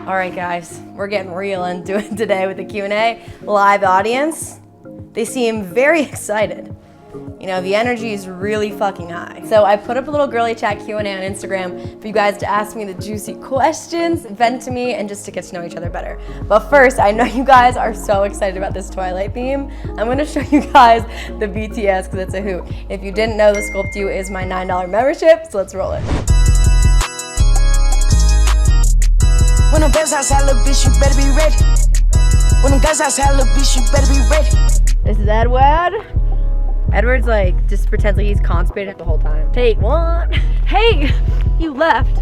All right, guys, we're getting real into it today with the Q&A. Live audience, they seem very excited. You know, the energy is really fucking high. So I put up a little girly chat Q&A on Instagram for you guys to ask me the juicy questions, vent to me, and just to get to know each other better. But first, I know you guys are so excited about this Twilight theme. I'm gonna show you guys the BTS because it's a hoot. If you didn't know, the Sculpt You is my $9 membership, so let's roll it. When them guys outside, little bitch, you better be ready. When them guys outside, little bitch, you better be ready. This is Edward. Edward's like, just pretends like he's constipated the whole time. Take one. Hey, you left.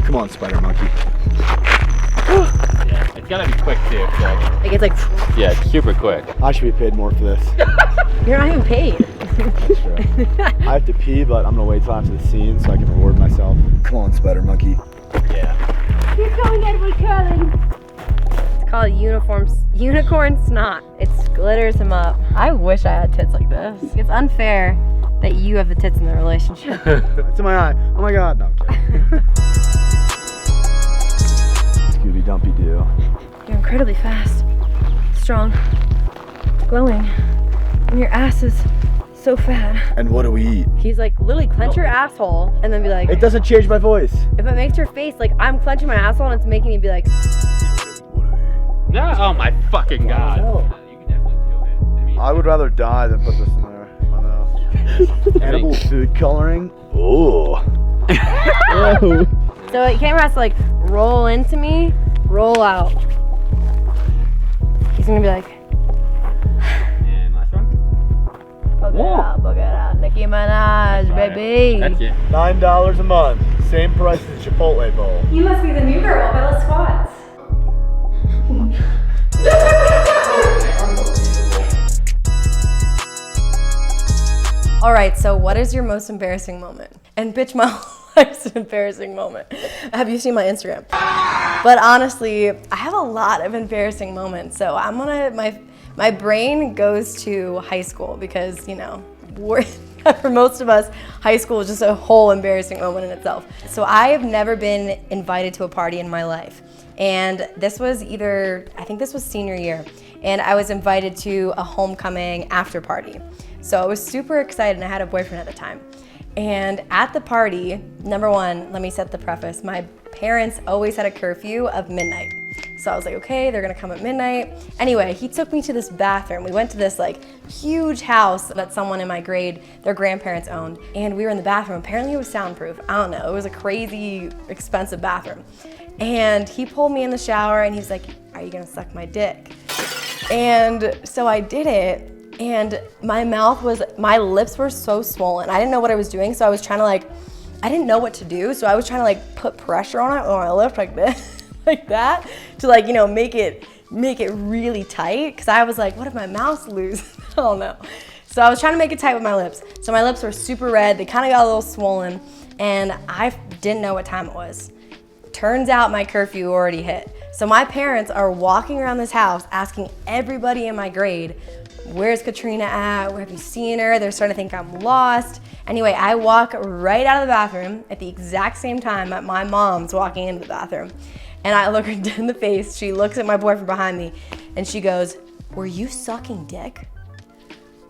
Come on, spider monkey. Yeah, it's gotta be quick too. Like it's like, Yeah, it's super quick. I should be paid more for this. you're not even paid. That's true. I have to pee, but I'm gonna wait till after the scene so I can reward myself. Come on, spider monkey. Yeah. You're going Edward curling. It's called unicorn snot. It glitters him up. I wish I had tits like this. It's unfair that you have the tits in the relationship. It's in my eye. Oh my god. No, I'm kidding. Scooby Dumpy Doo. You're incredibly fast, strong, glowing, and your ass is so fat. And what do we eat? He's like, literally clench your asshole and then be like, It doesn't change my voice. if it makes your face, like I'm clenching my asshole and it's making me be like, No, oh my fucking god. You can definitely do it. I mean, I would rather die than put this in there. I know. Edible food coloring. Oh. so the camera has to like roll into me, roll out. He's gonna be like, and last one. book it out, Nicki Minaj, baby. That's it. $9 a month. Same price as a Chipotle bowl. You must be the new girl by the squats. All right, so what is your most embarrassing moment? And bitch, my life's an embarrassing moment. Have you seen my Instagram? But honestly, I have a lot of embarrassing moments. So I'm gonna, my brain goes to high school because, you know, for most of us, high school is just a whole embarrassing moment in itself. So I have never been invited to a party in my life. And this was I think this was senior year, and I was invited to a homecoming after party. So I was super excited, and I had a boyfriend at the time. And at the party, number one, let me set the preface. My parents always had a curfew of midnight. So I was like, okay, they're gonna come at midnight. Anyway, he took me to this bathroom. We went to this like huge house that someone in my grade, their grandparents owned. And we were in the bathroom. Apparently it was soundproof. I don't know, it was a crazy expensive bathroom. And he pulled me in the shower and he was like, are you gonna suck my dick? And so I did it, and my lips were so swollen. I didn't know what I was doing, so I was trying to like, I didn't know what to do, so I was trying to like put pressure on it on my lip like this, like that, to like, you know, make it really tight, because I was like, what if my mouth's loose? I don't know. So I was trying to make it tight with my lips. So my lips were super red, they kind of got a little swollen, and I didn't know what time it was. Turns out my curfew already hit. So my parents are walking around this house asking everybody in my grade, where's Katrina at? Where have you seen her? They're starting to think I'm lost. Anyway, I walk right out of the bathroom at the exact same time that my mom's walking into the bathroom. And I look her dead in the face. She looks at my boyfriend behind me and she goes, were you sucking dick?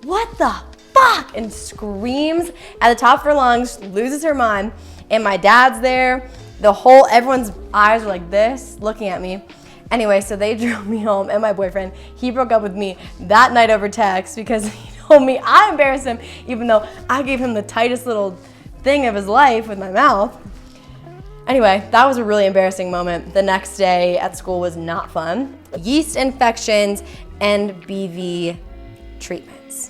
What the fuck? And screams at the top of her lungs, loses her mind. And my dad's there. Everyone's eyes were like this, looking at me. Anyway, so they drove me home, and my boyfriend, he broke up with me that night over text because he told me I embarrassed him, even though I gave him the tightest little thing of his life with my mouth. Anyway, that was a really embarrassing moment. The next day at school was not fun. Yeast infections and BV treatments.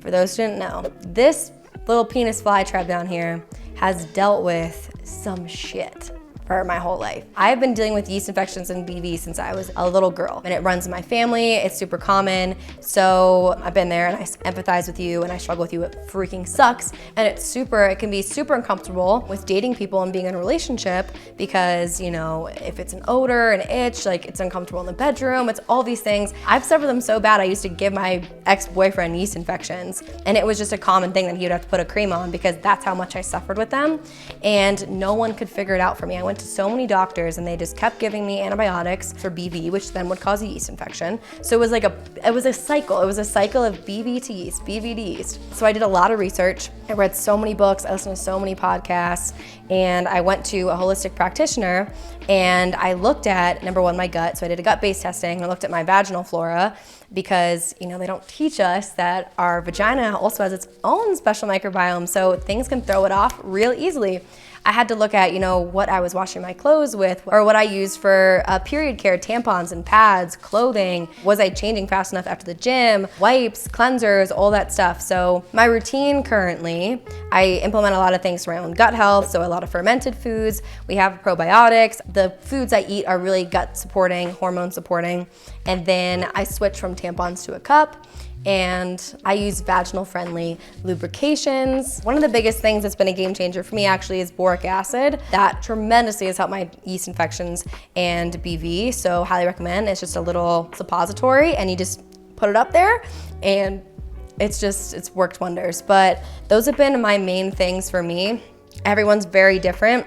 For those who didn't know, this little penis flytrap down here has dealt with some shit. for my whole life. I've been dealing with yeast infections and BV since I was a little girl, and it runs in my family. It's super common. So I've been there, and I empathize with you, and I struggle with you. It freaking sucks. And it can be super uncomfortable with dating people and being in a relationship because, you know, if it's an odor, an itch, like it's uncomfortable in the bedroom, it's all these things. I've suffered them so bad, I used to give my ex-boyfriend yeast infections, and it was just a common thing that he would have to put a cream on because that's how much I suffered with them. And no one could figure it out for me. I went to so many doctors and they just kept giving me antibiotics for BV, which then would cause a yeast infection. So it was a cycle. It was a cycle of BV to yeast, BV to yeast. So I did a lot of research. I read so many books, I listened to so many podcasts, and I went to a holistic practitioner and I looked at, number one, my gut. So I did a gut-based testing. I looked at my vaginal flora because, you know, they don't teach us that our vagina also has its own special microbiome, so things can throw it off real easily. I had to look at, you know, what I was washing my clothes with or what I used for period care, tampons and pads, clothing. Was I changing fast enough after the gym? Wipes, cleansers, all that stuff. So my routine currently, I implement a lot of things for my own gut health. So a lot of fermented foods. We have probiotics. The foods I eat are really gut supporting, hormone supporting. And then I switch from tampons to a cup. And I use vaginal friendly lubrications. One of the biggest things that's been a game changer for me actually is boric acid. That tremendously has helped my yeast infections and BV, so highly recommend. It's just a little suppository and you just put it up there and it's worked wonders. But those have been my main things for me. Everyone's very different,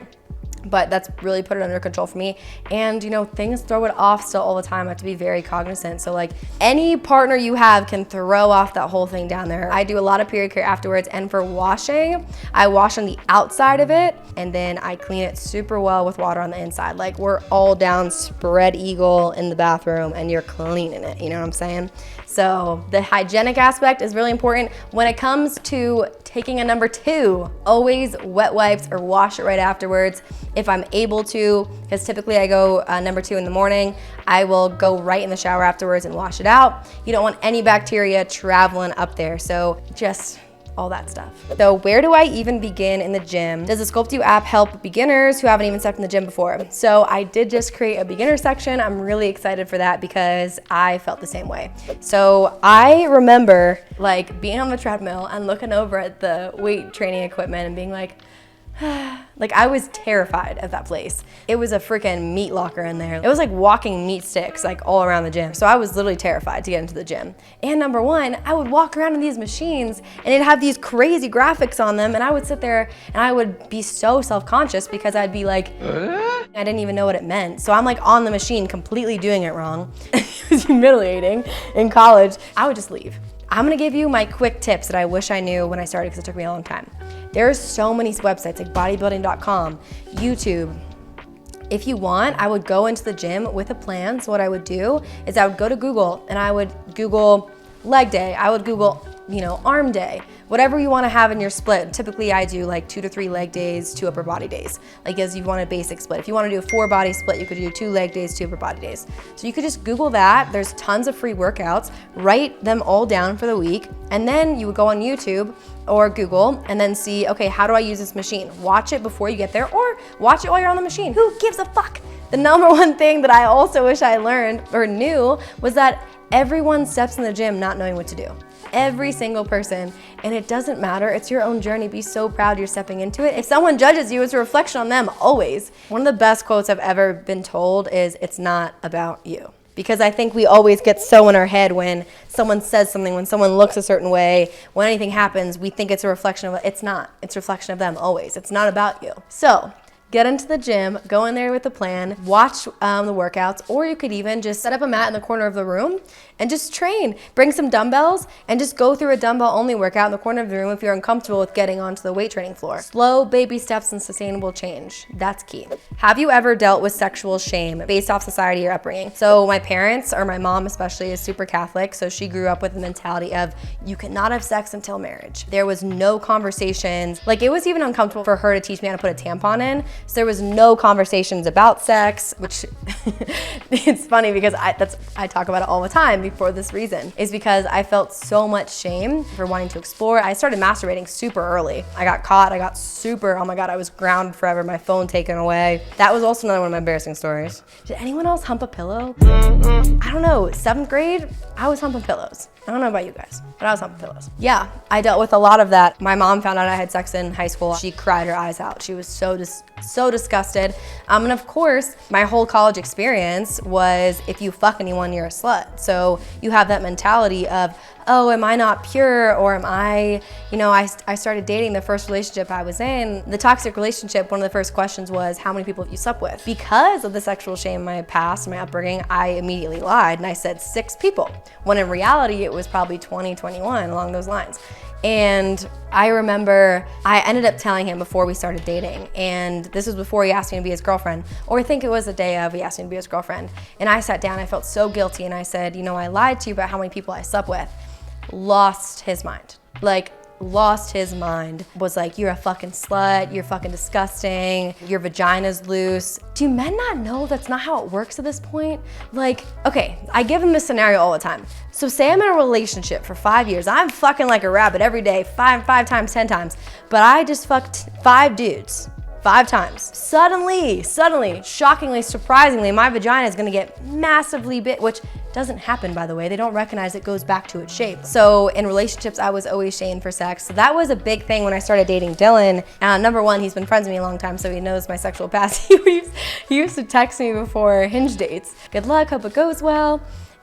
but that's really put it under control for me. And you know, things throw it off still all the time. I have to be very cognizant. So like any partner you have can throw off that whole thing down there. I do a lot of period care afterwards, and for washing, I wash on the outside of it and then I clean it super well with water on the inside. Like we're all down spread eagle in the bathroom and you're cleaning it, you know what I'm saying? So the hygienic aspect is really important. When it comes to taking a number 2, always wet wipes or wash it right afterwards if I'm able to, because typically I go number 2 in the morning. I will go right in the shower afterwards and wash it out. You don't want any bacteria traveling up there, so just all that stuff. So where do I even begin in the gym? Does the Sculpt You app help beginners who haven't even stepped in the gym before? So I did just create a beginner section. I'm really excited for that because I felt the same way. So I remember like being on the treadmill and looking over at the weight training equipment and being like, like I was terrified of that place. It was a freaking meat locker in there. It was like walking meat sticks like all around the gym. So I was literally terrified to get into the gym. And number 1, I would walk around in these machines and it'd have these crazy graphics on them, and I would sit there and I would be so self-conscious because I'd be like, I didn't even know what it meant. So I'm like on the machine completely doing it wrong. It was humiliating in college. I would just leave. I'm gonna give you my quick tips that I wish I knew when I started because it took me a long time. There's so many websites like bodybuilding.com, YouTube. If you want, I would go into the gym with a plan. So what I would do is I would go to Google and I would Google leg day. I would Google, you know, arm day, whatever you want to have in your split. Typically I do like 2 to 3 leg days, 2 upper body days. Like as you want a basic split. If you want to do a 4 body split, you could do 2 leg days, 2 upper body days. So you could just Google that. There's tons of free workouts, write them all down for the week. And then you would go on YouTube or Google and then see, okay, how do I use this machine? Watch it before you get there or watch it while you're on the machine. Who gives a fuck? The number one thing that I also wish I learned or knew was that everyone steps in the gym not knowing what to do. Every single person, and it doesn't matter. It's your own journey. Be so proud you're stepping into it. If someone judges you, it's a reflection on them, always. One of the best quotes I've ever been told is, it's not about you. Because I think we always get so in our head when someone says something, when someone looks a certain way, when anything happens, we think it's a reflection of, it's not. It's a reflection of them always. It's not about you. So get into the gym, go in there with a plan, watch the workouts, or you could even just set up a mat in the corner of the room and just train. Bring some dumbbells and just go through a dumbbell only workout in the corner of the room if you're uncomfortable with getting onto the weight training floor. Slow baby steps and sustainable change. That's key. Have you ever dealt with sexual shame based off society or upbringing? So my parents, or my mom especially, is super Catholic, so she grew up with the mentality of you cannot have sex until marriage. There was no conversations. Like it was even uncomfortable for her to teach me how to put a tampon in. So there was no conversations about sex, which it's funny because I talk about it all the time before this reason, is because I felt so much shame for wanting to explore. I started masturbating super early. I got caught, oh my God, I was grounded forever, my phone taken away. That was also another one of my embarrassing stories. Did anyone else hump a pillow? I don't know, 7th grade, I was humping pillows. I don't know about you guys, but I was humping pillows. Yeah, I dealt with a lot of that. My mom found out I had sex in high school. She cried her eyes out. She was so disgusted. And of course, my whole college experience was if you fuck anyone, you're a slut. So you have that mentality of, oh, am I not pure? Or am I, I started dating the first relationship I was in. The toxic relationship, one of the first questions was, how many people have you slept with? Because of the sexual shame in my past, my upbringing, I immediately lied and I said 6 people. When in reality, it was probably 20, 21, along those lines. And I remember I ended up telling him before we started dating, and this was before he asked me to be his girlfriend, or I think it was the day of he asked me to be his girlfriend. And I sat down, I felt so guilty, and I said, I lied to you about how many people I slept with. Lost his mind. Lost his mind. Was like, you're a fucking slut, you're fucking disgusting, your vagina's loose. Do men not know that's not how it works at this point? Okay, I give him this scenario all the time. So say I'm in a relationship for 5 years, I'm fucking like a rabbit every day, 5 times, 10 times, but I just fucked 5 dudes. 5 times. Suddenly, shockingly, surprisingly, my vagina is gonna get massively big, which doesn't happen, by the way. They don't recognize it goes back to its shape. So in relationships, I was always shamed for sex. So that was a big thing when I started dating Dylan. Number one, he's been friends with me a long time, so he knows my sexual past. He used to text me before Hinge dates. Good luck, hope it goes well.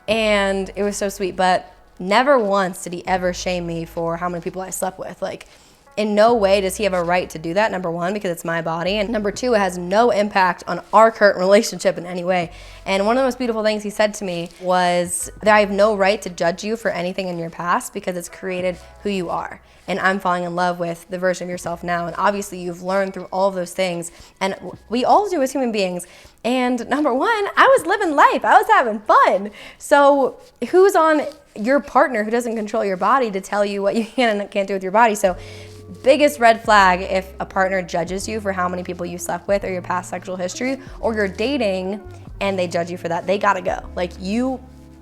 And it was so sweet, but never once did he ever shame me for how many people I slept with. In no way does he have a right to do that, number one, because it's my body, and number two, it has no impact on our current relationship in any way. And one of the most beautiful things he said to me was that I have no right to judge you for anything in your past because it's created who you are. And I'm falling in love with the version of yourself now. And obviously you've learned through all of those things, and we all do as human beings. And number one, I was living life, I was having fun. So who's on your partner who doesn't control your body to tell you what you can and can't do with your body? So biggest red flag if a partner judges you for how many people you slept with or your past sexual history, or you're dating and they judge you for that, they gotta go.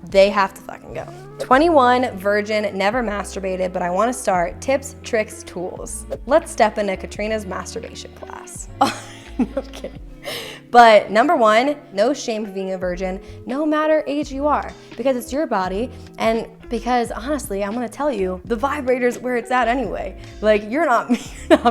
They have to fucking go. 21, virgin, never masturbated, but I wanna start. Tips, tricks, tools. Let's step into Katrina's masturbation class. Oh, no kidding. But number one, no shame for being a virgin, no matter age you are, because it's your body, and because honestly, I'm gonna tell you, the vibrator's where it's at anyway. You're not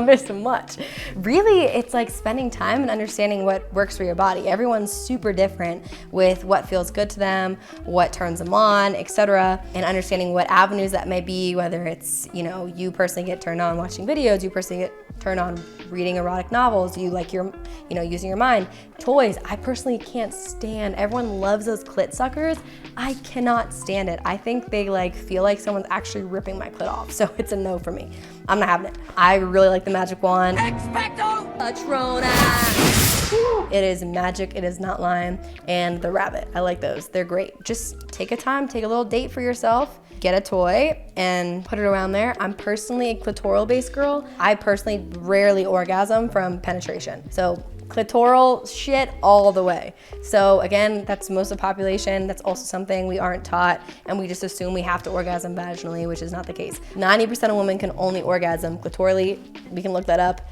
missing much. Really, it's like spending time and understanding what works for your body. Everyone's super different with what feels good to them, what turns them on, etc., and understanding what avenues that may be, whether it's, you personally get turned on watching videos, you personally get turned on reading erotic novels, you like your, using your mind. Toys, I personally can't stand. Everyone loves those clit suckers. I cannot stand it. I think they feel like someone's actually ripping my clit off. So it's a no for me. I'm not having it. I really like the magic wand. Expecto Patronum. It is magic, it is not lying. And the rabbit, I like those. They're great. Just take a little date for yourself. Get a toy and put it around there. I'm personally a clitoral based girl. I personally rarely orgasm from penetration. So clitoral shit all the way. So again, that's most of the population. That's also something we aren't taught, and we just assume we have to orgasm vaginally, which is not the case. 90% of women can only orgasm clitorally. We can look that up.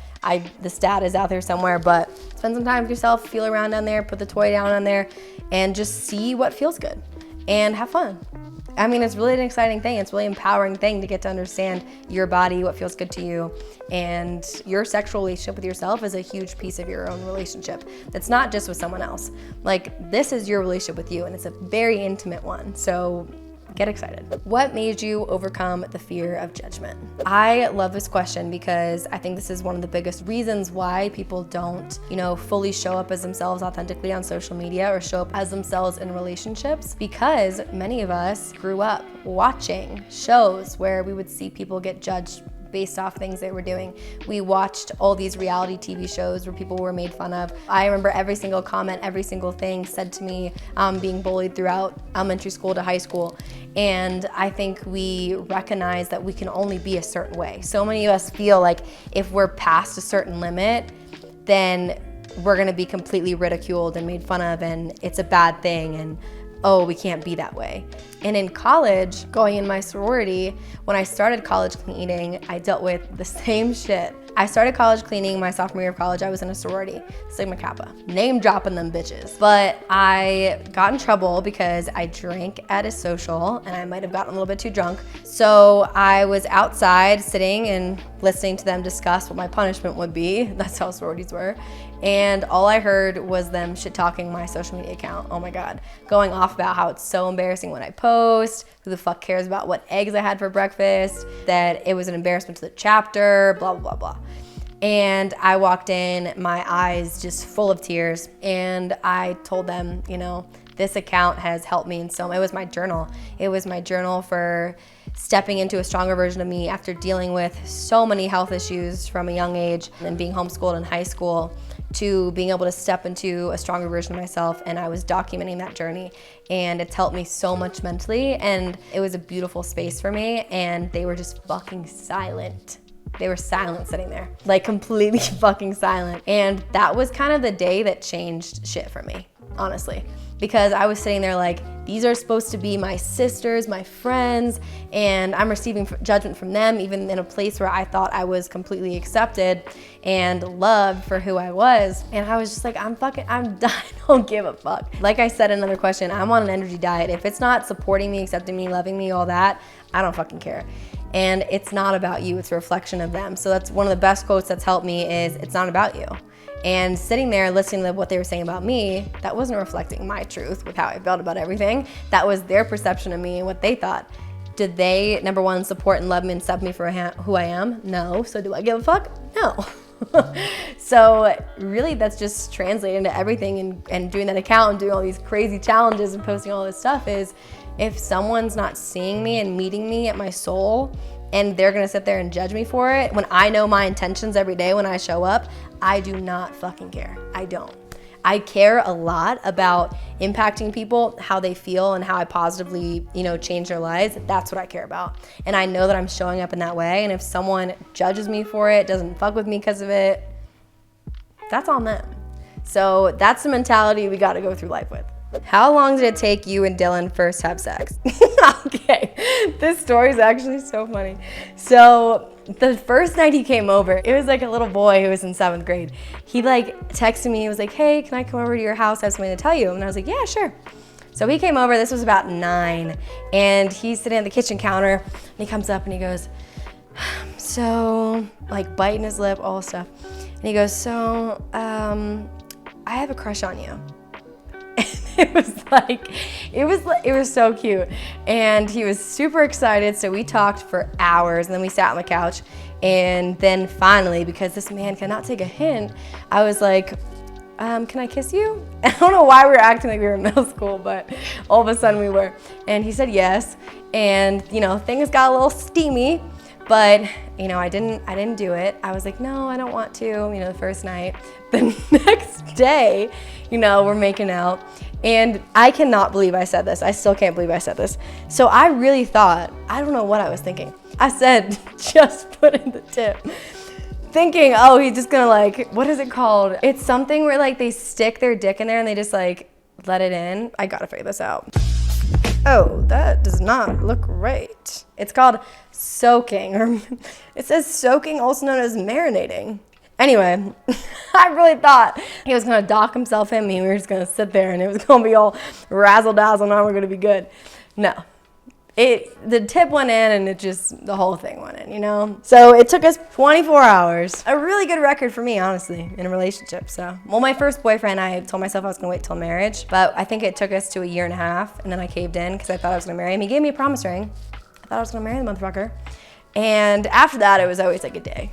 The stat is out there somewhere, but spend some time with yourself, feel around down there, put the toy down on there, and just see what feels good and have fun. It's really an exciting thing. It's a really empowering thing to get to understand your body, what feels good to you, and your sexual relationship with yourself is a huge piece of your own relationship. It's not just with someone else. This is your relationship with you, and it's a very intimate one. So get excited. What made you overcome the fear of judgment? I love this question because I think this is one of the biggest reasons why people don't, fully show up as themselves authentically on social media or show up as themselves in relationships, because many of us grew up watching shows where we would see people get judged based off things they were doing. We watched all these reality TV shows where people were made fun of. I remember every single comment, every single thing said to me, being bullied throughout elementary school to high school. And I think we recognize that we can only be a certain way. So many of us feel like if we're past a certain limit, then we're gonna be completely ridiculed and made fun of, and it's a bad thing, and oh, we can't be that way. And in college, going in my sorority, when I started college clean eating, I dealt with the same shit. I started college cleaning my sophomore year of college. I was in a sorority, Sigma Kappa. Name dropping them bitches. But I got in trouble because I drank at a social and I might have gotten a little bit too drunk. So I was outside sitting and listening to them discuss what my punishment would be. That's how sororities were. And all I heard was them shit talking my social media account. Oh my God. Going off about how it's so embarrassing when I post, who the fuck cares about what eggs I had for breakfast, that it was an embarrassment to the chapter, blah, blah, blah, blah. And I walked in, my eyes just full of tears, and I told them, you know, this account has helped me in so much. It was my journal. It was my journal for stepping into a stronger version of me after dealing with so many health issues from a young age and being homeschooled in high school, to being able to step into a stronger version of myself. And I was documenting that journey, and it's helped me so much mentally, and it was a beautiful space for me. And they were just fucking silent. They were silent sitting there, like completely fucking silent. And that was kind of the day that changed shit for me, honestly. Because I was sitting there like, these are supposed to be my sisters, my friends, and I'm receiving judgment from them, even in a place where I thought I was completely accepted and loved for who I was. And I was just like, I'm done. I don't give a fuck. Like I said in another question, I'm on an energy diet. If it's not supporting me, accepting me, loving me, all that, I don't fucking care. And it's not about you, it's a reflection of them. So that's one of the best quotes that's helped me, is it's not about you. And sitting there listening to what they were saying about me, that wasn't reflecting my truth with how I felt about everything. That was their perception of me and what they thought. Did they, number one, support and love me and accept me for who I am? No. So do I give a fuck? No. So really that's just translating to everything, and doing that account and doing all these crazy challenges and posting all this stuff is, if someone's not seeing me and meeting me at my soul, and they're gonna sit there and judge me for it, when I know my intentions every day when I show up, I do not fucking care. I don't. I care a lot about impacting people, how they feel, and how I positively, change their lives. That's what I care about. And I know that I'm showing up in that way. And if someone judges me for it, doesn't fuck with me because of it, that's on them. So that's the mentality we gotta go through life with. How long did it take you and Dylan first have sex? Okay, this story is actually so funny. So the first night he came over, it was like a little boy who was in 7th grade. He texted me, he was like, hey, can I come over to your house? I have something to tell you. And I was like, yeah, sure. So he came over, this was about 9, and he's sitting at the kitchen counter, and he comes up and he goes, so, biting his lip, all stuff. And he goes, so, I have a crush on you. It was so cute, and he was super excited. So we talked for hours, and then we sat on the couch, and then finally, because this man cannot take a hint, I was like, can I kiss you? I don't know why we were acting like we were in middle school, but all of a sudden we were. And he said yes, and things got a little steamy, but I didn't do it. I was like, no, I don't want to, the first night. The next day, we're making out, and I cannot believe I said this. I still can't believe I said this. So I really thought, I don't know what I was thinking. I said, just put in the tip. Thinking, oh, he's just gonna what is it called? It's something where they stick their dick in there and they just let it in. I gotta figure this out. Oh, that does not look right. It's called soaking, or it says soaking, also known as marinating. Anyway, I really thought he was gonna dock himself in me. We were just gonna sit there and it was gonna be all razzle dazzle and we're gonna be good. No. The tip went in and the whole thing went in, So it took us 24 hours. A really good record for me, honestly, in a relationship. So, my first boyfriend, I told myself I was gonna wait till marriage, but I think it took us to a year and a half, and then I caved in because I thought I was gonna marry him. He gave me a promise ring. I thought I was gonna marry the motherfucker. And after that, it was always a day.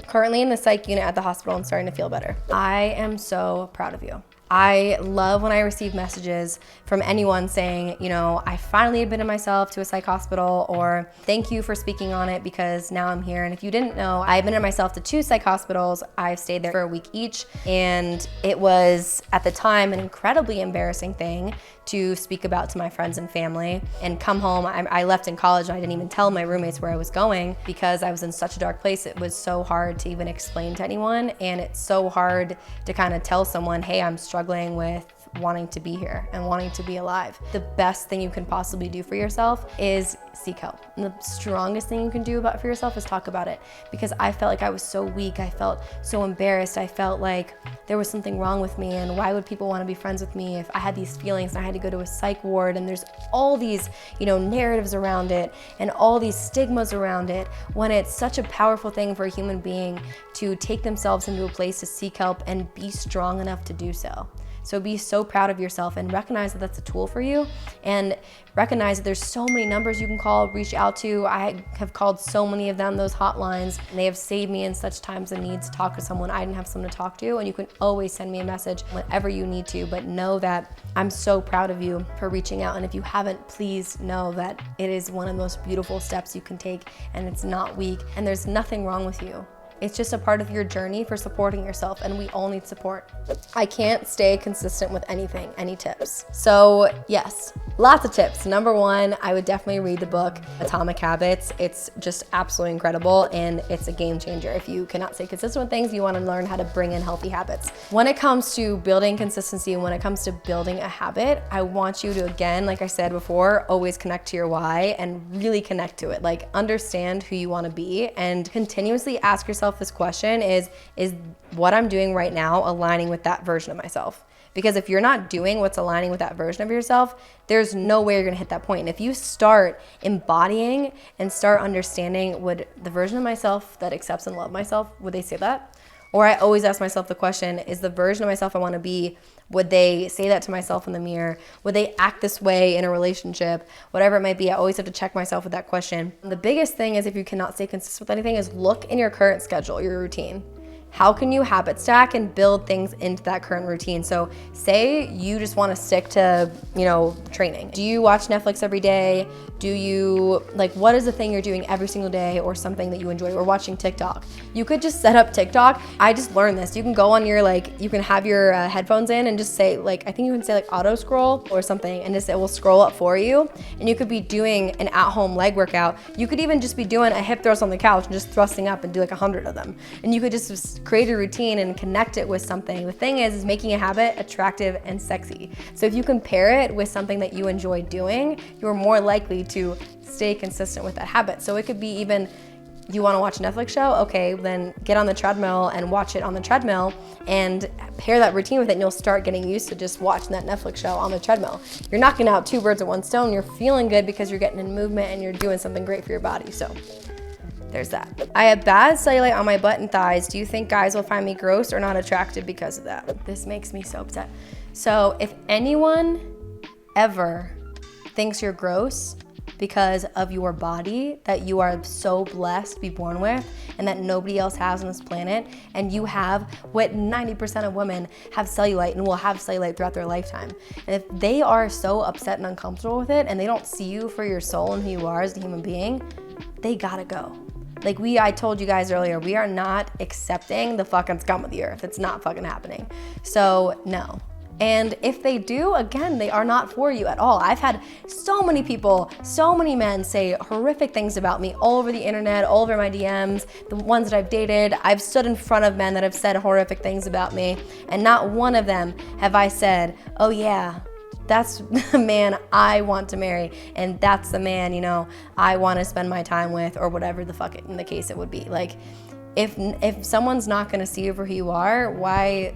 Currently in the psych unit at the hospital and starting to feel better. I am so proud of you. I love when I receive messages from anyone saying, you know, I finally admitted myself to a psych hospital, or thank you for speaking on it because now I'm here. And if you didn't know, I admitted myself to 2 psych hospitals. I stayed there for a week each, and it was at the time an incredibly embarrassing thing to speak about to my friends and family. And come home, I left in college and I didn't even tell my roommates where I was going because I was in such a dark place. It was so hard to even explain to anyone, and it's so hard to kind of tell someone, hey, I'm struggling with wanting to be here and wanting to be alive. The best thing you can possibly do for yourself is seek help. And the strongest thing you can do for yourself is talk about it, because I felt like I was so weak. I felt so embarrassed. I felt like there was something wrong with me, and why would people want to be friends with me if I had these feelings and I had to go to a psych ward, and there's all these, you know, narratives around it and all these stigmas around it, when it's such a powerful thing for a human being to take themselves into a place to seek help and be strong enough to do so. So be so proud of yourself and recognize that that's a tool for you, and recognize that there's so many numbers you can call, reach out to. I have called so many of them, those hotlines, and they have saved me in such times of need to talk to someone I didn't have someone to talk to. And you can always send me a message whenever you need to, but know that I'm so proud of you for reaching out. And if you haven't, please know that it is one of the most beautiful steps you can take, and it's not weak, and there's nothing wrong with you. It's just a part of your journey for supporting yourself, and we all need support. I can't stay consistent with anything. Any tips? So yes, lots of tips. Number 1, I would definitely read the book Atomic Habits. It's just absolutely incredible, and it's a game changer. If you cannot stay consistent with things, you want to learn how to bring in healthy habits. When it comes to building consistency and when it comes to building a habit, I want you to, again, like I said before, always connect to your why and really connect to it. Like, understand who you want to be and continuously ask yourself this question: is what I'm doing right now aligning with that version of myself? Because if you're not doing what's aligning with that version of yourself, there's no way you're gonna hit that point. And if you start embodying and start understanding, would the version of myself that accepts and loves myself, would they say that? Or I always ask myself the question, is the version of myself I wanna be, would they say that to myself in the mirror? Would they act this way in a relationship? Whatever it might be, I always have to check myself with that question. And the biggest thing is, if you cannot stay consistent with anything, is look in your current schedule, your routine. How can you habit stack and build things into that current routine? So say you just want to stick to, you know, training. Do you watch Netflix every day? Do you, like, what is the thing you're doing every single day, or something that you enjoy? Or watching TikTok. You could just set up TikTok. I just learned this. You can go on your, like, you can have your headphones in and just say, like, I think you can say like auto scroll or something, and just it will scroll up for you. And you could be doing an at-home leg workout. You could even just be doing a hip thrust on the couch and just thrusting up and do like 100 of them. And you could just create a routine and connect it with something. The thing is making a habit attractive and sexy. So if you compare it with something that you enjoy doing, you're more likely to stay consistent with that habit. So it could be even, you want to watch a Netflix show? Okay, then get on the treadmill and watch it on the treadmill, and pair that routine with it, and you'll start getting used to just watching that Netflix show on the treadmill. You're knocking out 2 birds with 1 stone. You're feeling good because you're getting in movement and you're doing something great for your body. So there's that. I have bad cellulite on my butt and thighs. Do you think guys will find me gross or not attractive because of that? This makes me so upset. So if anyone ever thinks you're gross because of your body that you are so blessed to be born with and that nobody else has on this planet, and you have what 90% of women have, cellulite, and will have cellulite throughout their lifetime. And if they are so upset and uncomfortable with it, and they don't see you for your soul and who you are as a human being, they gotta go. Like I told you guys earlier, we are not accepting the fucking scum of the earth. It's not fucking happening. So no. And if they do, again, they are not for you at all. I've had so many people, so many men say horrific things about me all over the internet, all over my DMs, the ones that I've dated. I've stood in front of men that have said horrific things about me, and not one of them have I said, oh yeah, that's the man I want to marry, and that's the man, you know, I want to spend my time with, or whatever the fuck in the case it would be. Like, if someone's not gonna see you for who you are, why,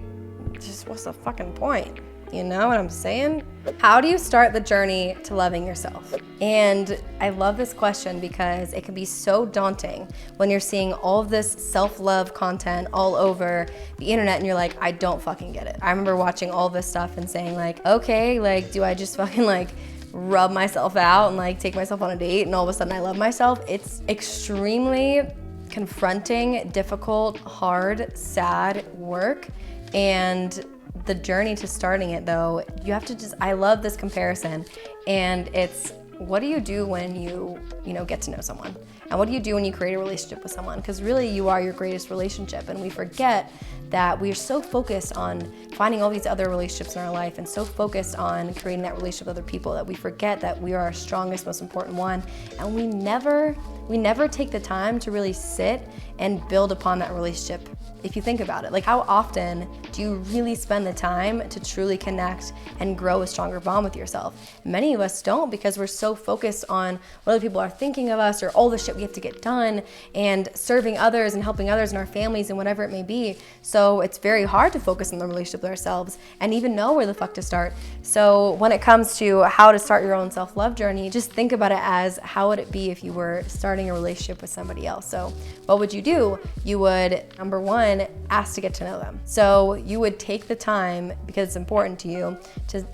just what's the fucking point? You know what I'm saying? How do you start the journey to loving yourself? And I love this question because it can be so daunting when you're seeing all of this self-love content all over the internet and you're like, I don't fucking get it. I remember watching all this stuff and saying like, okay, like, do I just fucking like rub myself out and like take myself on a date and all of a sudden I love myself? It's extremely confronting, difficult, hard, sad work And the journey to starting it though, you have to just, I love this comparison, and it's, what do you do when you get to know someone? And what do you do when you create a relationship with someone? Because really you are your greatest relationship, and we forget that we are so focused on finding all these other relationships in our life and so focused on creating that relationship with other people that we forget that we are our strongest, most important one. And we never take the time to really sit and build upon that relationship. If you think about it, like how often do you really spend the time to truly connect and grow a stronger bond with yourself? Many of us don't, because we're so focused on what other people are thinking of us or all the shit we have to get done and serving others and helping others in our families and whatever it may be. So it's very hard to focus on the relationship with ourselves and even know where the fuck to start. So when it comes to how to start your own self-love journey, just think about it as, how would it be if you were starting a relationship with somebody else? So what would you do? You would, number one, ask to get to know them. So you would take the time, because it's important to you, to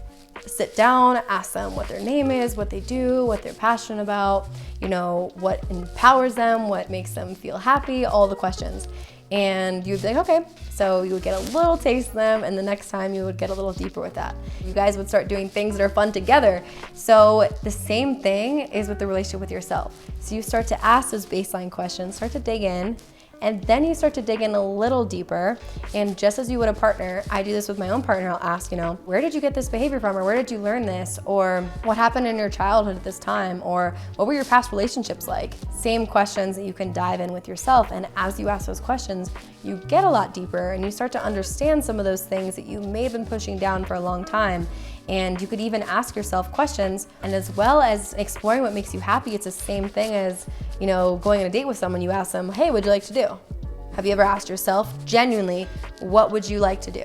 sit down, ask them what their name is, what they do, what they're passionate about, what empowers them, what makes them feel happy, all the questions. And you'd be like, okay. So you would get a little taste of them, and the next time you would get a little deeper with that. You guys would start doing things that are fun together. So the same thing is with the relationship with yourself. So you start to ask those baseline questions, start to dig in, and then you start to dig in a little deeper. And just as you would a partner, I do this with my own partner. I'll ask, where did you get this behavior from? Or where did you learn this? Or what happened in your childhood at this time? Or what were your past relationships like? Same questions that you can dive in with yourself. And as you ask those questions, you get a lot deeper and you start to understand some of those things that you may have been pushing down for a long time. And you could even ask yourself questions, and as well as exploring what makes you happy, it's the same thing as, going on a date with someone. You ask them, hey, what'd you like to do? Have you ever asked yourself genuinely, what would you like to do?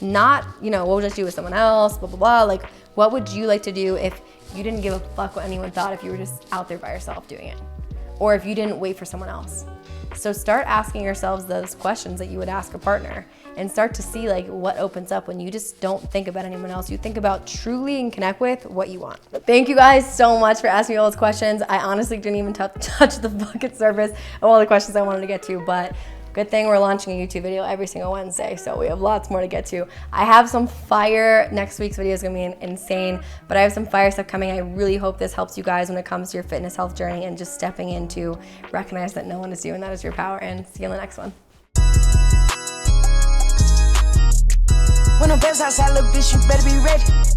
Not, what would you like to do with someone else, blah, blah, blah. Like, what would you like to do if you didn't give a fuck what anyone thought, if you were just out there by yourself doing it? Or if you didn't wait for someone else? So start asking yourselves those questions that you would ask a partner, and start to see what opens up when you just don't think about anyone else. You think about truly and connect with what you want. Thank you guys so much for asking me all those questions. I honestly didn't even touch the fucking surface of all the questions I wanted to get to, but good thing we're launching a YouTube video every single Wednesday, so we have lots more to get to. I have some fire, next week's video is gonna be insane, but I have some fire stuff coming. I really hope this helps you guys when it comes to your fitness health journey and just stepping into recognize that no one is doing that is your power, and see you in the next one. When the best outside, little bitch, you better be ready.